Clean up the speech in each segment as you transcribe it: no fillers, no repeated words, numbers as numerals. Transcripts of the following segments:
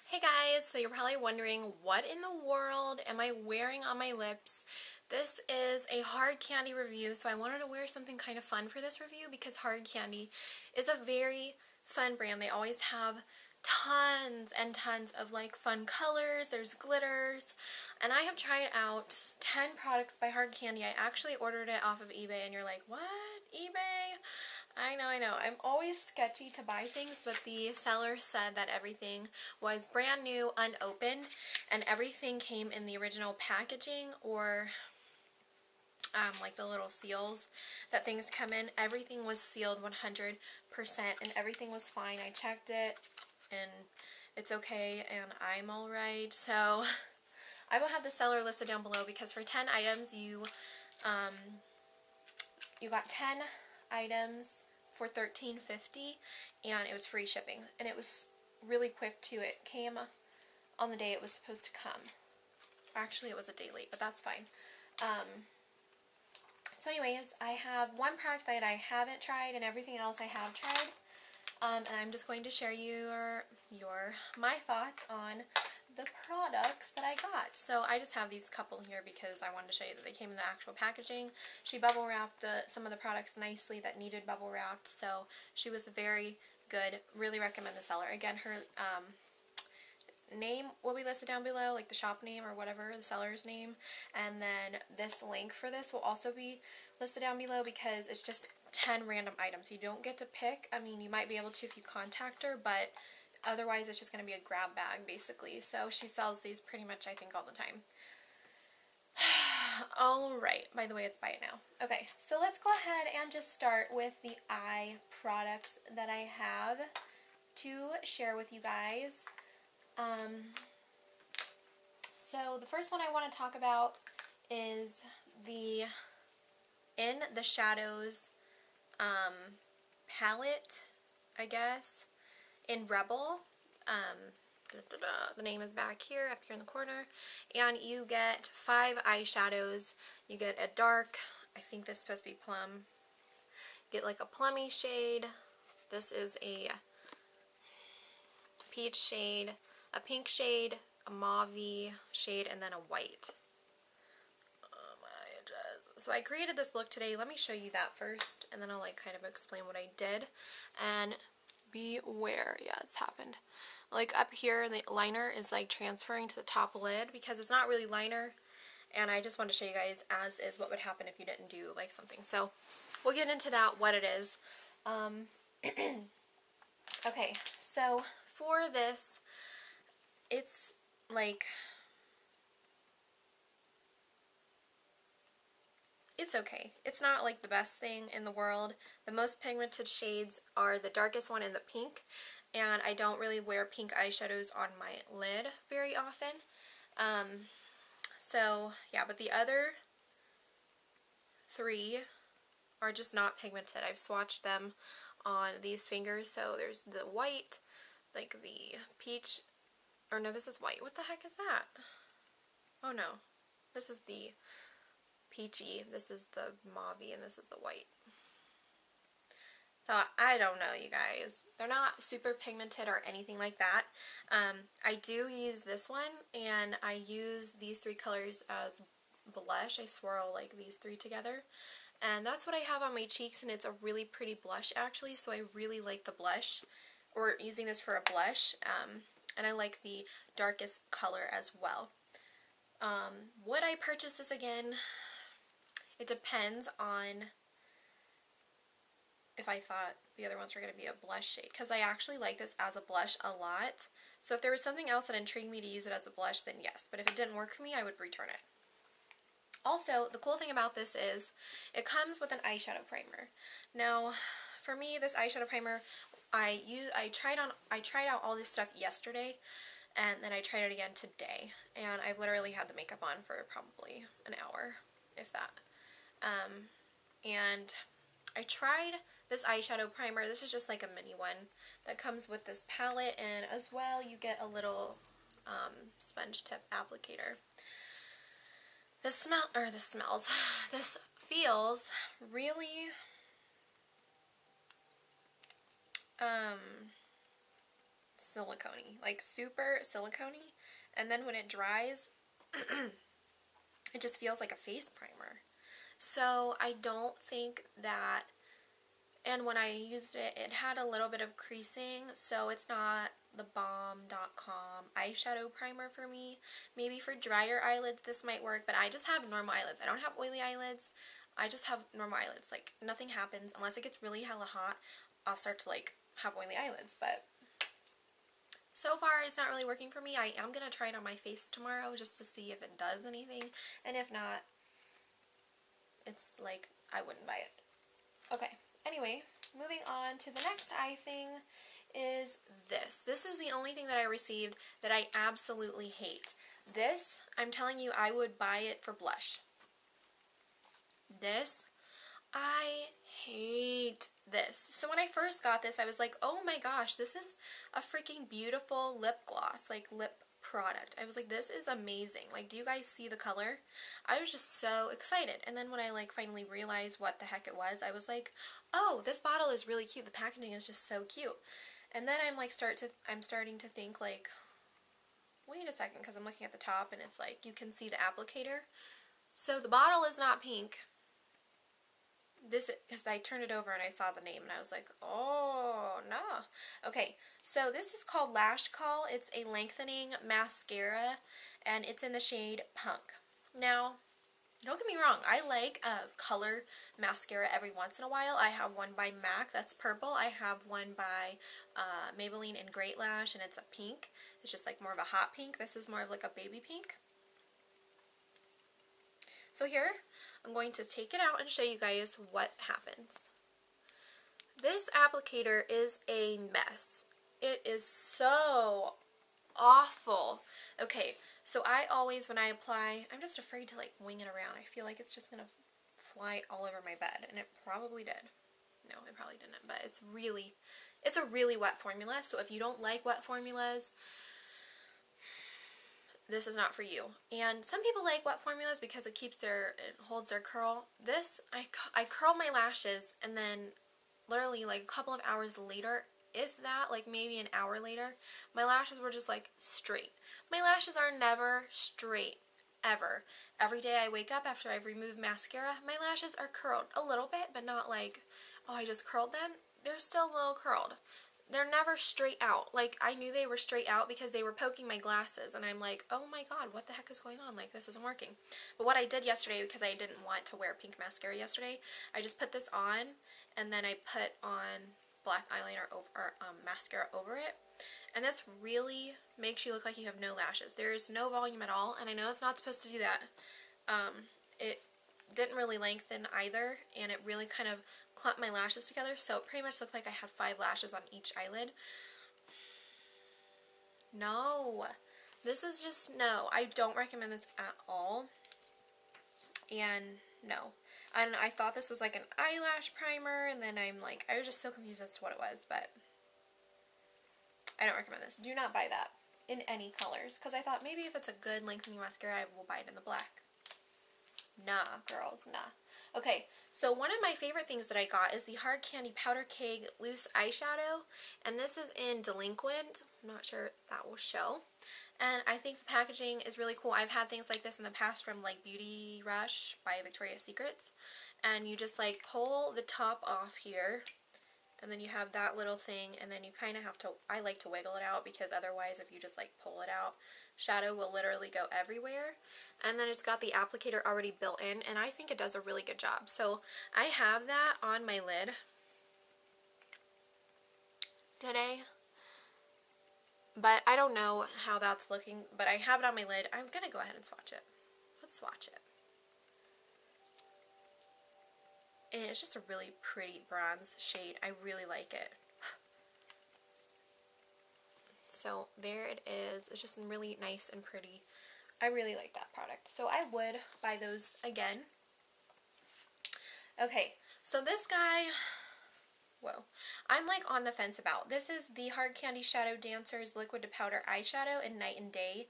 Hey guys, so you're probably wondering what in the world am I wearing on my lips? This is a hard candy review, so I wanted to wear something kind of fun for this review because hard candy is a very fun brand. They always have tons and tons of like fun colors, there's glitters, and I have tried out 10 products by Hard Candy. I actually ordered it off of eBay and you're like, what? eBay? I know. I'm always sketchy to buy things, but the seller said that everything was brand new, unopened, and everything came in the original packaging or like the little seals that things come in. Everything was sealed 100% and everything was fine. I checked it and it's okay and I'm alright. So I will have the seller listed down below because for 10 items you got 10 items for $13.50 and it was free shipping and it was really quick too. It came on the day it was supposed to come. Actually, it was a day late, but that's fine. So anyways, I have one product that I haven't tried and everything else I have tried. And I'm just going to share my thoughts on the products that I got. So I just have these couple here because I wanted to show you that they came in the actual packaging. She bubble wrapped some of the products nicely that needed bubble wrapped, so she was very good. Really recommend the seller. Again, her name will be listed down below, like the shop name or whatever, the seller's name, and then this link for this will also be listed down below because it's just 10 random items. You don't get to pick. I mean, you might be able to if you contact her, but otherwise it's just going to be a grab bag basically. So she sells these pretty much I think all the time. Alright, by the way, it's buy it now. Okay, so let's go ahead and just start with the eye products that I have to share with you guys. So the first one I want to talk about is the In the Shadows palette, I guess, in Rebel. The name is back here, up here in the corner, and you get 5 eyeshadows. You get a dark, I think this is supposed to be plum. You get like a plummy shade. This is a peach shade, a pink shade, a mauve shade, and then a white. Oh my goodness. So I created this look today. Let me show you that first, and then I'll like kind of explain what I did. And beware, yeah, it's happened. Like up here, the liner is like transferring to the top lid because it's not really liner. And I just wanted to show you guys as is what would happen if you didn't do like something. So we'll get into that, what it is. Okay, so for this, it's like, it's okay. It's not like the best thing in the world. The most pigmented shades are the darkest one in the pink, and I don't really wear pink eyeshadows on my lid very often. So yeah, but the other 3 are just not pigmented. I've swatched them on these fingers. So there's the white, like the peach, or no, this is white. What the heck is that? Oh no, this is the peachy, this is the mauve, and this is the white. So I don't know, you guys. They're not super pigmented or anything like that. I do use this one, and I use these 3 colors as blush. I swirl like these 3 together, and that's what I have on my cheeks, and it's a really pretty blush actually, so I really like the blush, or using this for a blush, and I like the darkest color as well. Would I purchase this again? It depends on if I thought the other ones were going to be a blush shade, because I actually like this as a blush a lot. So if there was something else that intrigued me to use it as a blush, then yes. But if it didn't work for me, I would return it. Also, the cool thing about this is it comes with an eyeshadow primer. Now, for me, this eyeshadow primer, I tried out all this stuff yesterday, and then I tried it again today. And I've literally had the makeup on for probably an hour, if that. And I tried this eyeshadow primer. This is just like a mini one that comes with this palette, and as well you get a little sponge tip applicator. This feels really silicone-y, like super silicone-y, and then when it dries, it just feels like a face primer. So I don't think that, and when I used it, it had a little bit of creasing, so it's not the bomb.com eyeshadow primer for me. Maybe for drier eyelids this might work, but I just have normal eyelids. I don't have oily eyelids. I just have normal eyelids. Like, nothing happens unless it gets really hella hot. I'll start to like have oily eyelids, but so far it's not really working for me. I am gonna try it on my face tomorrow just to see if it does anything, and if not, it's like I wouldn't buy it. Okay, anyway, moving on to the next eye thing is this. This is the only thing that I received that I absolutely hate. This, I'm telling you, I would buy it for blush. This, I hate this. So when I first got this, I was like, oh my gosh, this is a freaking beautiful lip gloss, like lip product. I was like, this is amazing. Like, do you guys see the color? I was just so excited. And then when I like finally realized what the heck it was, I was like, oh, this bottle is really cute. The packaging is just so cute. And then I'm like I'm starting to think like, wait a second, because I'm looking at the top and it's like you can see the applicator. So the bottle is not pink. This, because I turned it over and I saw the name and I was like, oh, no. Okay, so this is called Lash Call. It's a lengthening mascara and it's in the shade Punk. Now, don't get me wrong, I like a color mascara every once in a while. I have one by MAC that's purple. I have one by Maybelline in Great Lash and it's a pink. It's just like more of a hot pink. This is more of like a baby pink. So here, I'm going to take it out and show you guys what happens. This applicator is a mess. It is so awful. Okay, so I always, when I apply, I'm just afraid to like wing it around. I feel like it's just going to fly all over my bed, and it probably did. No, it probably didn't, but it's a really wet formula, so if you don't like wet formulas, this is not for you. And some people like wet formulas because it holds their curl. This, I curled my lashes and then literally like a couple of hours later, if that, like maybe an hour later, my lashes were just like straight. My lashes are never straight, ever. Every day I wake up after I've removed mascara, my lashes are curled a little bit, but not like, oh, I just curled them. They're still a little curled. They're never straight out. Like, I knew they were straight out because they were poking my glasses, and I'm like, oh my god, what the heck is going on? Like, this isn't working. But what I did yesterday, because I didn't want to wear pink mascara yesterday, I just put this on, and then I put on black eyeliner or mascara over it, and this really makes you look like you have no lashes. There's no volume at all, and I know it's not supposed to do that. It didn't really lengthen either, and it really kind of clumped my lashes together, so it pretty much looked like I had 5 lashes on each eyelid. No, this is just, no, I don't recommend this at all. And no, and I thought this was like an eyelash primer, and then I was just so confused as to what it was, but I don't recommend this. Do not buy that in any colors, because I thought maybe if it's a good lengthening mascara, I will buy it in the black. Nah, girls, nah. Okay, so one of my favorite things that I got is the Hard Candy Powder Keg Loose Eyeshadow, and this is in Delinquent. I'm not sure if that will show. And I think the packaging is really cool. I've had things like this in the past from like Beauty Rush by Victoria's Secrets, and you just like pull the top off here, and then you have that little thing, and then you kind of have to, I like to wiggle it out, because otherwise if you just like pull it out, shadow will literally go everywhere. And then it's got the applicator already built in, and I think it does a really good job. So I have that on my lid today, but I don't know how that's looking, but I have it on my lid. I'm gonna go ahead and swatch it. Let's swatch it. And it's just a really pretty bronze shade. I really like it. So there it is. It's just really nice and pretty. I really like that product. So I would buy those again. Okay, so this guy, whoa, I'm like on the fence about. This is the Hard Candy Shadow Dancers Liquid to Powder Eyeshadow in Night and Day.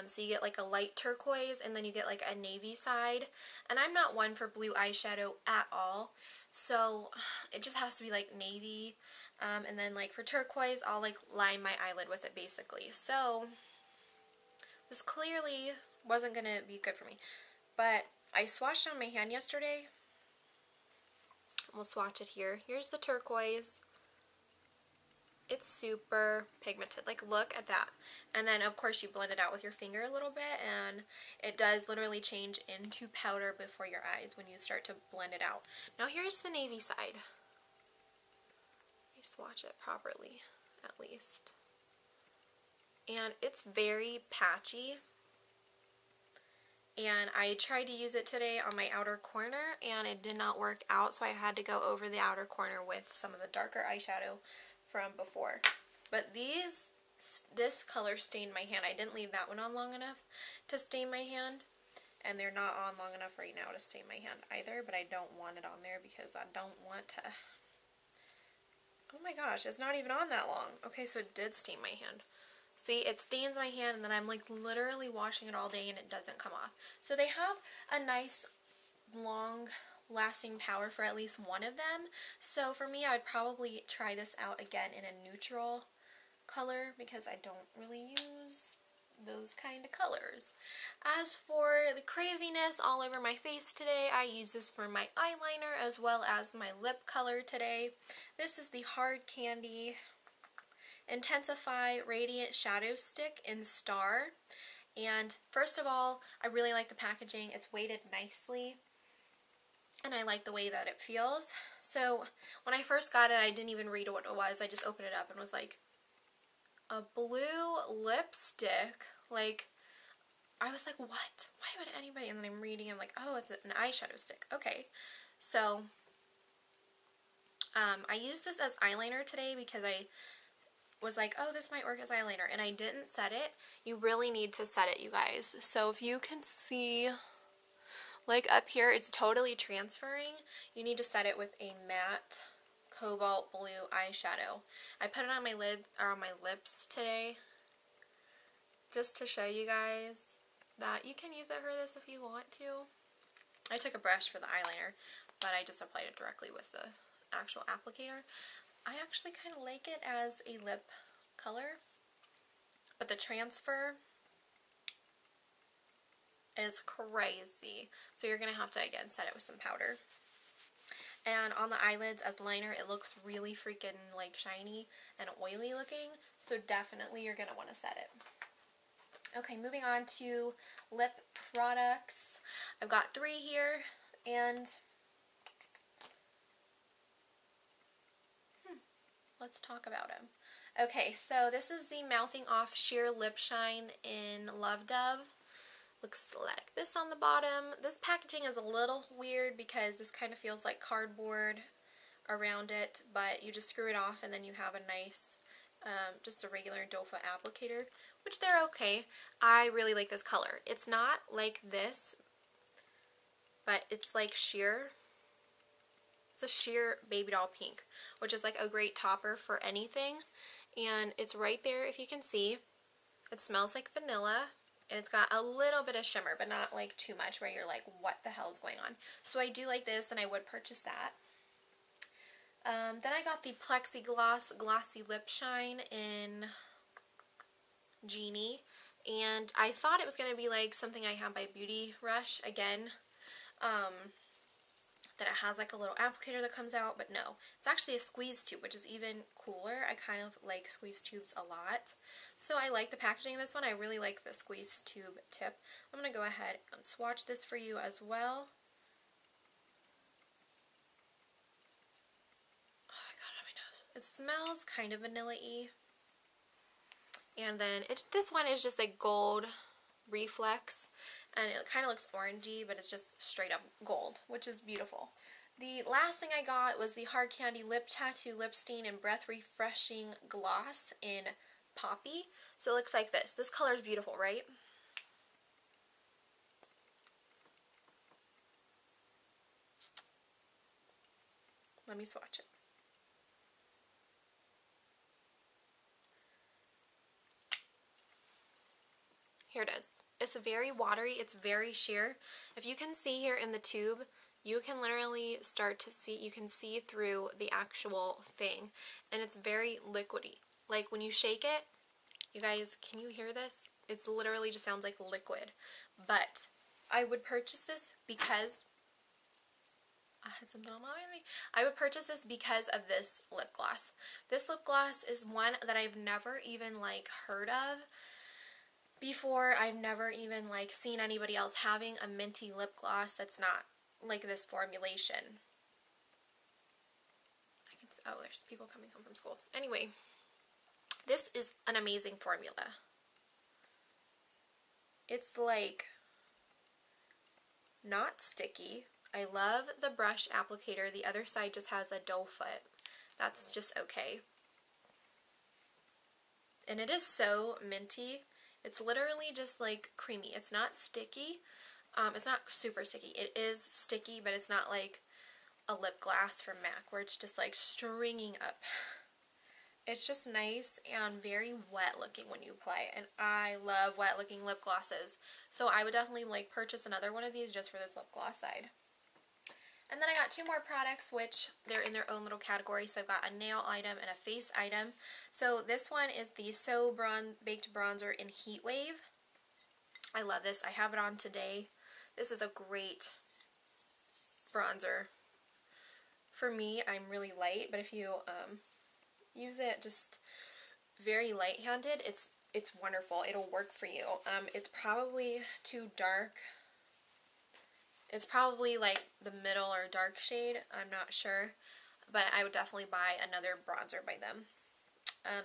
So you get like a light turquoise, and then you get like a navy side. And I'm not one for blue eyeshadow at all. So it just has to be like navy. And then like for turquoise, I'll like line my eyelid with it basically. So this clearly wasn't going to be good for me. But I swatched on my hand yesterday. We'll swatch it here. Here's the turquoise. It's super pigmented. Like, look at that. And then, of course, you blend it out with your finger a little bit, and it does literally change into powder before your eyes when you start to blend it out. Now, here's the navy side. Let me swatch it properly, at least. And it's very patchy. And I tried to use it today on my outer corner, and it did not work out, so I had to go over the outer corner with some of the darker eyeshadow from before. But this color stained my hand. I didn't leave that one on long enough to stain my hand, and they're not on long enough right now to stain my hand either, but I don't want it on there because I don't want to. Oh my gosh, it's not even on that long. Okay, so it did stain my hand. See, it stains my hand, and then I'm like literally washing it all day and it doesn't come off. So they have a nice long lasting power for at least one of them. So for me, I would probably try this out again in a neutral color because I don't really use those kind of colors. As for the craziness all over my face today, I use this for my eyeliner as well as my lip color today. This is the Hard Candy Intesif-eye Radiant Shadow Stick in Star. And first of all, I really like the packaging. It's weighted nicely, and I like the way that it feels. So when I first got it, I didn't even read what it was. I just opened it up and was like, a blue lipstick? Like, I was like, what? Why would anybody? And then I'm reading, I'm like, oh, it's an eyeshadow stick. Okay. So I used this as eyeliner today because I was like, oh, this might work as eyeliner, and I didn't set it. You really need to set it, you guys. So if you can see, like up here, it's totally transferring. You need to set it with a matte cobalt blue eyeshadow. I put it on my lid, or on my lips today, just to show you guys that you can use it for this if you want to. I took a brush for the eyeliner, but I just applied it directly with the actual applicator. I actually kind of like it as a lip color, but the transfer is crazy. So you're going to have to, again, set it with some powder. And on the eyelids as liner, it looks really freaking like shiny and oily looking. So definitely you're going to want to set it. Okay, moving on to lip products. I've got 3 here, and let's talk about them. Okay, so this is the Mouthing Off Sheer Lip Shine in Love Dove. Looks like this on the bottom. This packaging is a little weird because this kind of feels like cardboard around it, but you just screw it off and then you have a nice, just a regular doe foot applicator, which they're okay. I really like this color. It's not like this, but it's like sheer. It's a sheer baby doll pink, which is like a great topper for anything. And it's right there if you can see. It smells like vanilla, and it's got a little bit of shimmer, but not like too much where you're like, what the hell is going on? So I do like this, and I would purchase that. Then I got the Plexi Glossy Lip Shine in Genie, and I thought it was going to be like something I have by Beauty Rush again. That it has like a little applicator that comes out, but no. It's actually a squeeze tube, which is even cooler. I kind of like squeeze tubes a lot. So I like the packaging of this one. I really like the squeeze tube tip. I'm going to go ahead and swatch this for you as well. Oh, I got it on my nose. It smells kind of vanilla-y. And then this one is just a gold reflex. And it kind of looks orangey, but it's just straight up gold, which is beautiful. The last thing I got was the Hard Candy Lip Tattoo Lip Stain and Breath Refreshing Gloss in Poppy. So it looks like this. This color is beautiful, right? Let me swatch it. Here it is. It's very watery. It's very sheer. If you can see here in the tube, you can literally start to see, you can see through the actual thing, and it's very liquidy. Like when you shake it, you guys, can you hear this? It's literally just sounds like liquid. But I would purchase this because I had something on my mind. I would purchase this because of this lip gloss. This lip gloss is one that I've never even like heard of before. I've never even like seen anybody else having a minty lip gloss that's not like this formulation. Oh, there's people coming home from school. Anyway, this is an amazing formula. It's like not sticky. I love the brush applicator. The other side just has a doe foot. That's just okay. And it is so minty. It's literally just like creamy. It's not sticky. It's not super sticky. It is sticky, but it's not like a lip gloss from MAC where it's just like stringing up. It's just nice and very wet looking when you apply it, and I love wet looking lip glosses, so I would definitely like purchase another one of these just for this lip gloss side. And then I got two more products, which they're in their own little category. So I've got a nail item and a face item. So this one is the So Baked Bronzer in Heat Wave. I love this. I have it on today. This is a great bronzer. For me, I'm really light, but if you use it just very light-handed, it's wonderful. It'll work for you. It's probably too dark. It's probably like the middle or dark shade. I'm not sure, but I would definitely buy another bronzer by them.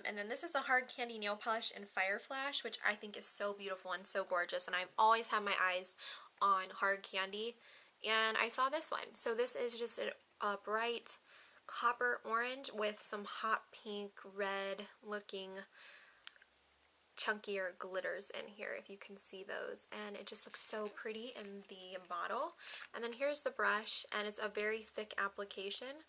And then this is the Hard Candy Nail Polish in Fire Flash, which I think is so beautiful and so gorgeous, and I've always had my eyes on hard candy, and I saw this one. So this is just a bright copper orange with some hot pink red looking chunkier glitters in here, if you can see those, and it just looks so pretty in the bottle. And then here's the brush, and it's a very thick application.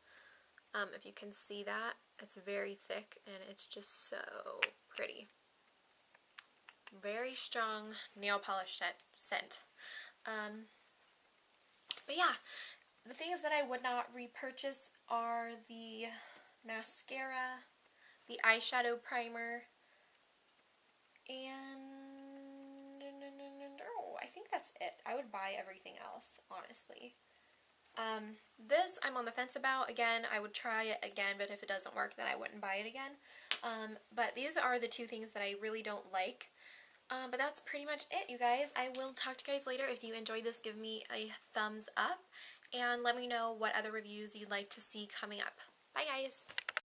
If you can see that, it's very thick, and it's just so pretty. Very strong nail polish scent. But yeah, the things that I would not repurchase are the mascara, the eyeshadow primer, and oh, I think that's it. I would buy everything else, honestly. This I'm on the fence about. Again, I would try it again, but if it doesn't work, then I wouldn't buy it again. But these are the two things that I really don't like. But that's pretty much it, you guys. I will talk to you guys later. If you enjoyed this, give me a thumbs up, and let me know what other reviews you'd like to see coming up. Bye, guys!